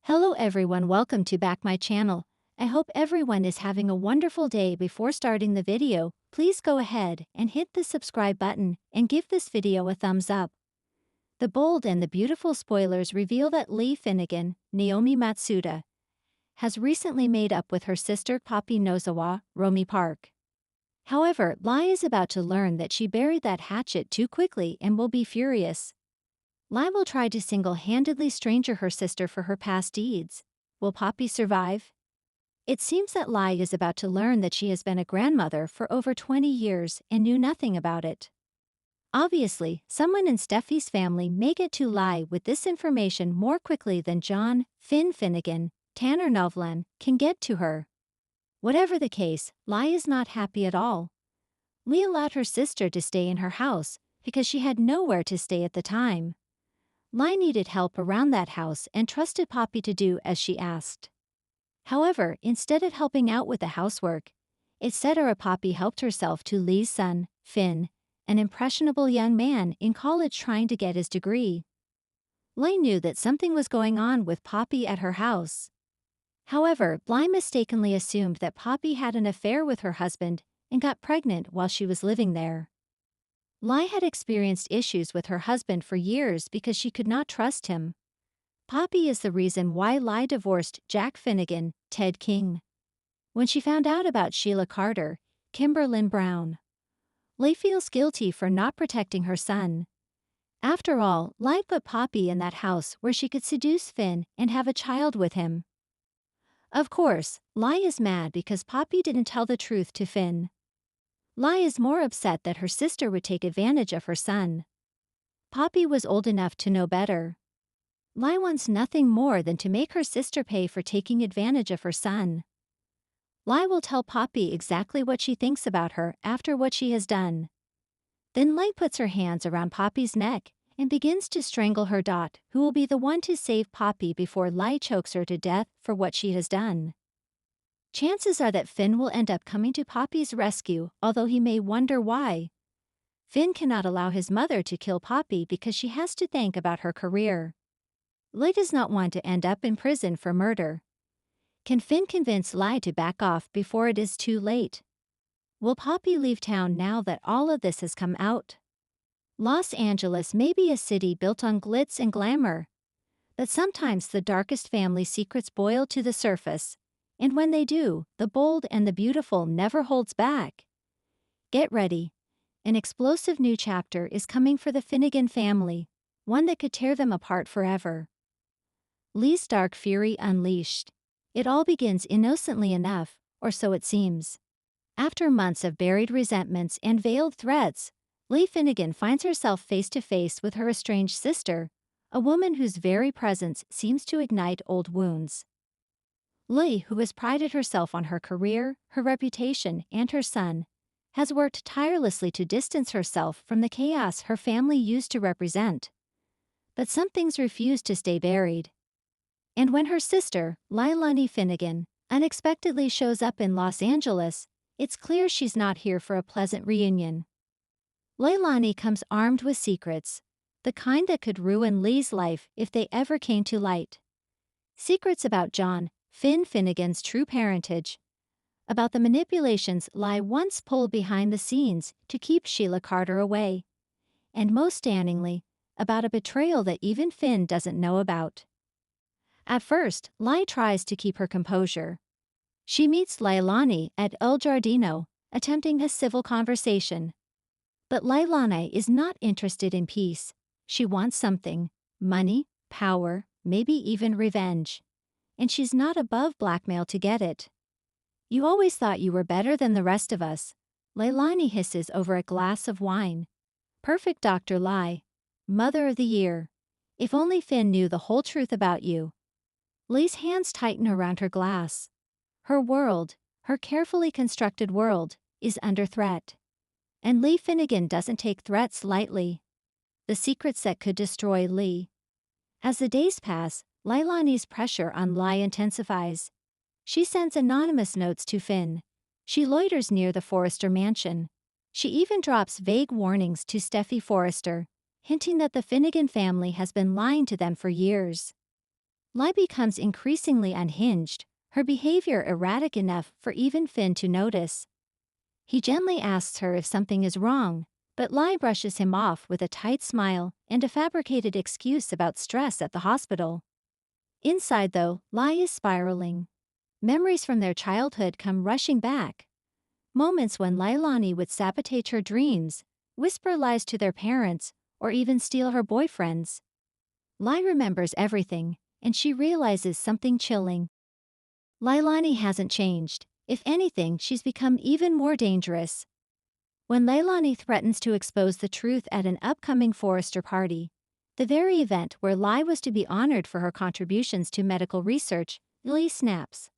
Hello everyone, welcome to back my channel. I hope everyone is having a wonderful day. Before starting the video, please go ahead and hit the subscribe button and give this video a thumbs up. The bold and the beautiful spoilers reveal that Lee Finnegan, Naomi Matsuda, has recently made up with her sister Poppy Nozawa, Romy Park. However, Lai is about to learn that she buried that hatchet too quickly and will be furious. Lai will try to single-handedly stranger her sister for her past deeds. Will Poppy survive? It seems that Lai is about to learn that she has been a grandmother for over 20 years and knew nothing about it. Obviously, someone in Steffi's family may get to Lai with this information more quickly than John, Finnegan, Tanner Novlan can get to her. Whatever the case, Lai is not happy at all. Lee allowed her sister to stay in her house because she had nowhere to stay at the time. Lai needed help around that house and trusted Poppy to do as she asked. However, instead of helping out with the housework, etc., Poppy helped herself to Lee's son, Finn, an impressionable young man in college trying to get his degree. Lai knew that something was going on with Poppy at her house. However, Lai mistakenly assumed that Poppy had an affair with her husband and got pregnant while she was living there. Lai had experienced issues with her husband for years because she could not trust him. Poppy is the reason why Lai divorced Jack Finnegan, Ted King. When she found out about Sheila Carter, Kimberlyn Brown, Lai feels guilty for not protecting her son. After all, Lai put Poppy in that house where she could seduce Finn and have a child with him. Of course, Lai is mad because Poppy didn't tell the truth to Finn. Lai is more upset that her sister would take advantage of her son. Poppy was old enough to know better. Lai wants nothing more than to make her sister pay for taking advantage of her son. Lai will tell Poppy exactly what she thinks about her after what she has done. Then Lai puts her hands around Poppy's neck and begins to strangle her, who will be the one to save Poppy before Lai chokes her to death for what she has done. Chances are that Finn will end up coming to Poppy's rescue, although he may wonder why. Finn cannot allow his mother to kill Poppy because she has to think about her career. Lai does not want to end up in prison for murder. Can Finn convince Lai to back off before it is too late? Will Poppy leave town now that all of this has come out? Los Angeles may be a city built on glitz and glamour, but sometimes the darkest family secrets boil to the surface. And when they do, the bold and the beautiful never holds back. Get ready. An explosive new chapter is coming for the Finnegan family, one that could tear them apart forever. Lee's dark fury unleashed. It all begins innocently enough, or so it seems. After months of buried resentments and veiled threats, Lee Finnegan finds herself face to face with her estranged sister, a woman whose very presence seems to ignite old wounds. Lee, who has prided herself on her career, her reputation, and her son, has worked tirelessly to distance herself from the chaos her family used to represent. But some things refuse to stay buried. And when her sister, Leilani Finnegan, unexpectedly shows up in Los Angeles, it's clear she's not here for a pleasant reunion. Leilani comes armed with secrets, the kind that could ruin Lee's life if they ever came to light. Secrets about John, Finnegan's true parentage, about the manipulations Lai once pulled behind the scenes to keep Sheila Carter away, and most damningly, about a betrayal that even Finn doesn't know about. At first, Lai tries to keep her composure. She meets Leilani at El Giardino, attempting a civil conversation. But Leilani is not interested in peace. She wants something: money, power, maybe even revenge. And she's not above blackmail to get it. You always thought you were better than the rest of us, Leilani hisses over a glass of wine. Perfect Dr. Lai. Mother of the Year. If only Finn knew the whole truth about you. Lee's hands tighten around her glass. Her world, her carefully constructed world, is under threat. And Lee Finnegan doesn't take threats lightly. The secrets that could destroy Lee. As the days pass, Leilani's pressure on Lai intensifies. She sends anonymous notes to Finn. She loiters near the Forrester mansion. She even drops vague warnings to Steffi Forrester, hinting that the Finnegan family has been lying to them for years. Lai becomes increasingly unhinged, her behavior erratic enough for even Finn to notice. He gently asks her if something is wrong, but Lai brushes him off with a tight smile and a fabricated excuse about stress at the hospital. Inside, though, Lai is spiraling. Memories from their childhood come rushing back. Moments when Leilani would sabotage her dreams, whisper lies to their parents, or even steal her boyfriends. Lai remembers everything, and she realizes something chilling. Leilani hasn't changed. If anything, she's become even more dangerous. When Leilani threatens to expose the truth at an upcoming Forrester party, the very event where Lai was to be honored for her contributions to medical research, Lee snaps.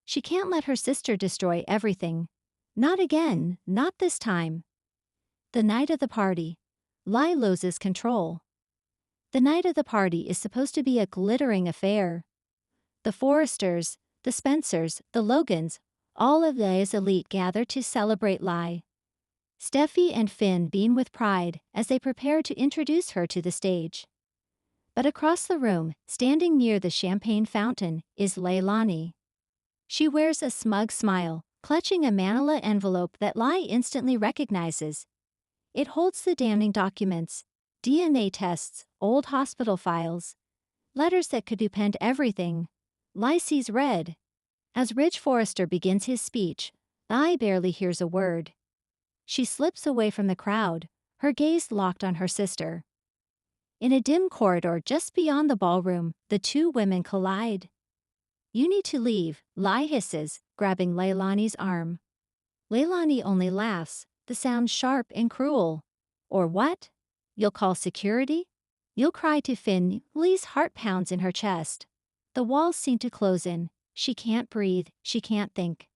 She can't let her sister destroy everything. Not again, not this time. The night of the party, Lai loses control. The night of the party is supposed to be a glittering affair. The Forresters, the Spencers, the Logans, all of Lai's elite gather to celebrate Lai. Steffi and Finn beam with pride as they prepare to introduce her to the stage. But across the room, standing near the champagne fountain, is Leilani. She wears a smug smile, clutching a manila envelope that Lai instantly recognizes. It holds the damning documents, DNA tests, old hospital files, letters that could upend everything. Lai sees red. As Ridge Forrester begins his speech, Lai barely hears a word. She slips away from the crowd, her gaze locked on her sister. In a dim corridor just beyond the ballroom, the two women collide. "You need to leave," Lai hisses, grabbing Leilani's arm. Leilani only laughs, the sound sharp and cruel. "Or what? You'll call security? You'll cry to Finn." Lee's heart pounds in her chest. The walls seem to close in. She can't breathe, she can't think.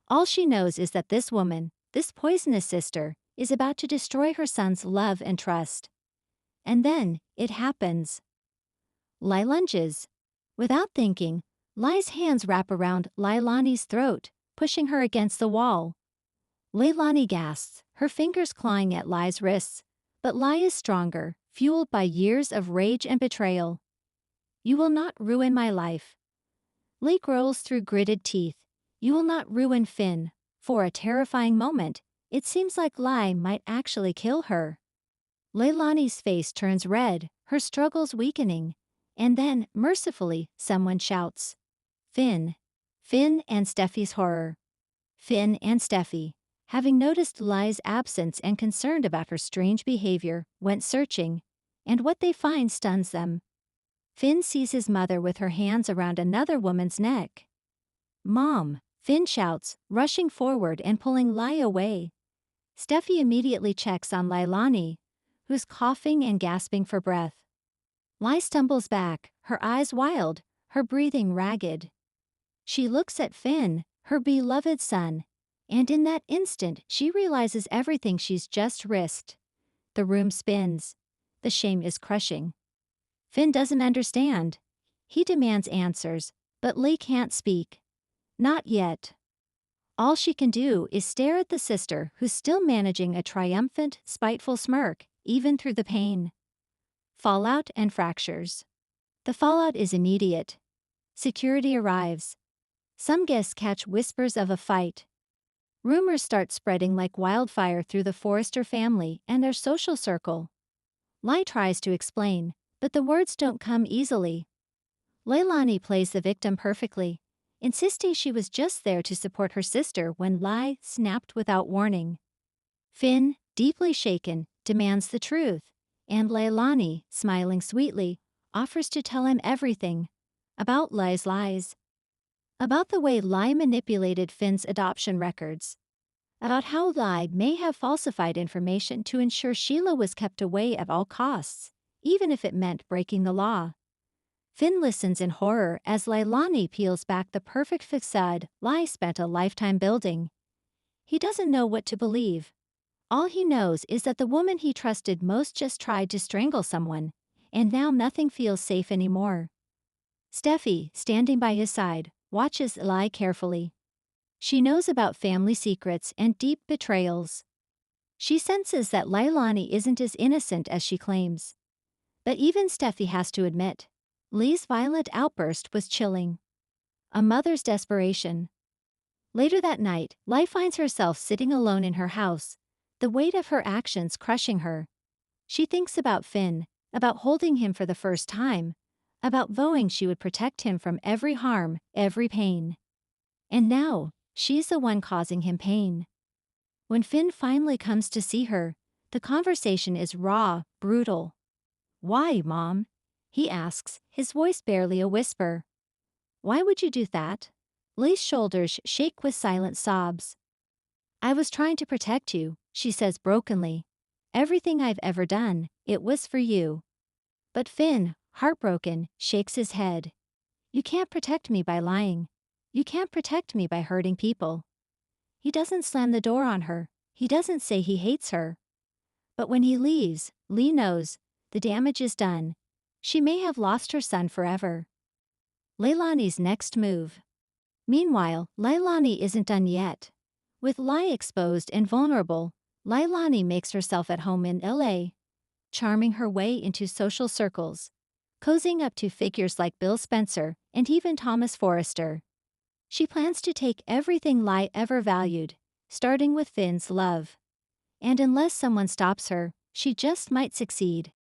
All she knows is that this woman, this poisonous sister, is about to destroy her son's love and trust. And then, it happens. Lai lunges. Without thinking, Lai's hands wrap around Leilani's throat, pushing her against the wall. Leilani gasps, her fingers clawing at Lai's wrists, but Lai is stronger, fueled by years of rage and betrayal. "You will not ruin my life." Lai growls through gritted teeth. "You will not ruin Finn." For a terrifying moment, it seems like Lai might actually kill her. Leilani's face turns red, her struggles weakening. And then, mercifully, someone shouts. "Finn." Finn and Steffi's horror. Finn and Steffi, having noticed Lai's absence and concerned about her strange behavior, went searching, and what they find stuns them. Finn sees his mother with her hands around another woman's neck. "Mom!" Finn shouts, rushing forward and pulling Lai away. Steffi immediately checks on Leilani, who's coughing and gasping for breath. Lai stumbles back, her eyes wild, her breathing ragged. She looks at Finn, her beloved son, and in that instant she realizes everything she's just risked. The room spins. The shame is crushing. Finn doesn't understand. He demands answers, but Lai can't speak. Not yet. All she can do is stare at the sister who's still managing a triumphant, spiteful smirk, even through the pain. Fallout and fractures. The fallout is immediate. Security arrives. Some guests catch whispers of a fight. Rumors start spreading like wildfire through the Forrester family and their social circle. Lai tries to explain, but the words don't come easily. Leilani plays the victim perfectly, insisting she was just there to support her sister when Lai snapped without warning. Finn, deeply shaken, demands the truth, and Leilani, smiling sweetly, offers to tell him everything about Lai's lies. About the way Lai manipulated Finn's adoption records. About how Lai may have falsified information to ensure Sheila was kept away at all costs, even if it meant breaking the law. Finn listens in horror as Leilani peels back the perfect facade Lai spent a lifetime building. He doesn't know what to believe. All he knows is that the woman he trusted most just tried to strangle someone, and now nothing feels safe anymore. Steffi, standing by his side, watches Lai carefully. She knows about family secrets and deep betrayals. She senses that Leilani isn't as innocent as she claims. But even Steffi has to admit, Lee's violent outburst was chilling. A mother's desperation. Later that night, Lee finds herself sitting alone in her house, the weight of her actions crushing her. She thinks about Finn, about holding him for the first time, about vowing she would protect him from every harm, every pain. And now, she's the one causing him pain. When Finn finally comes to see her, the conversation is raw, brutal. "Why, Mom?" he asks, his voice barely a whisper. "Why would you do that?" Lee's shoulders shake with silent sobs. "I was trying to protect you," she says brokenly. "Everything I've ever done, it was for you." But Finn, heartbroken, shakes his head. "You can't protect me by lying. You can't protect me by hurting people." He doesn't slam the door on her. He doesn't say he hates her. But when he leaves, Lee knows the damage is done. She may have lost her son forever. Leilani's next move. Meanwhile, Leilani isn't done yet. With Lee exposed and vulnerable, Leilani makes herself at home in LA, charming her way into social circles, cozying up to figures like Bill Spencer and even Thomas Forrester. She plans to take everything Lee ever valued, starting with Finn's love. And unless someone stops her, she just might succeed.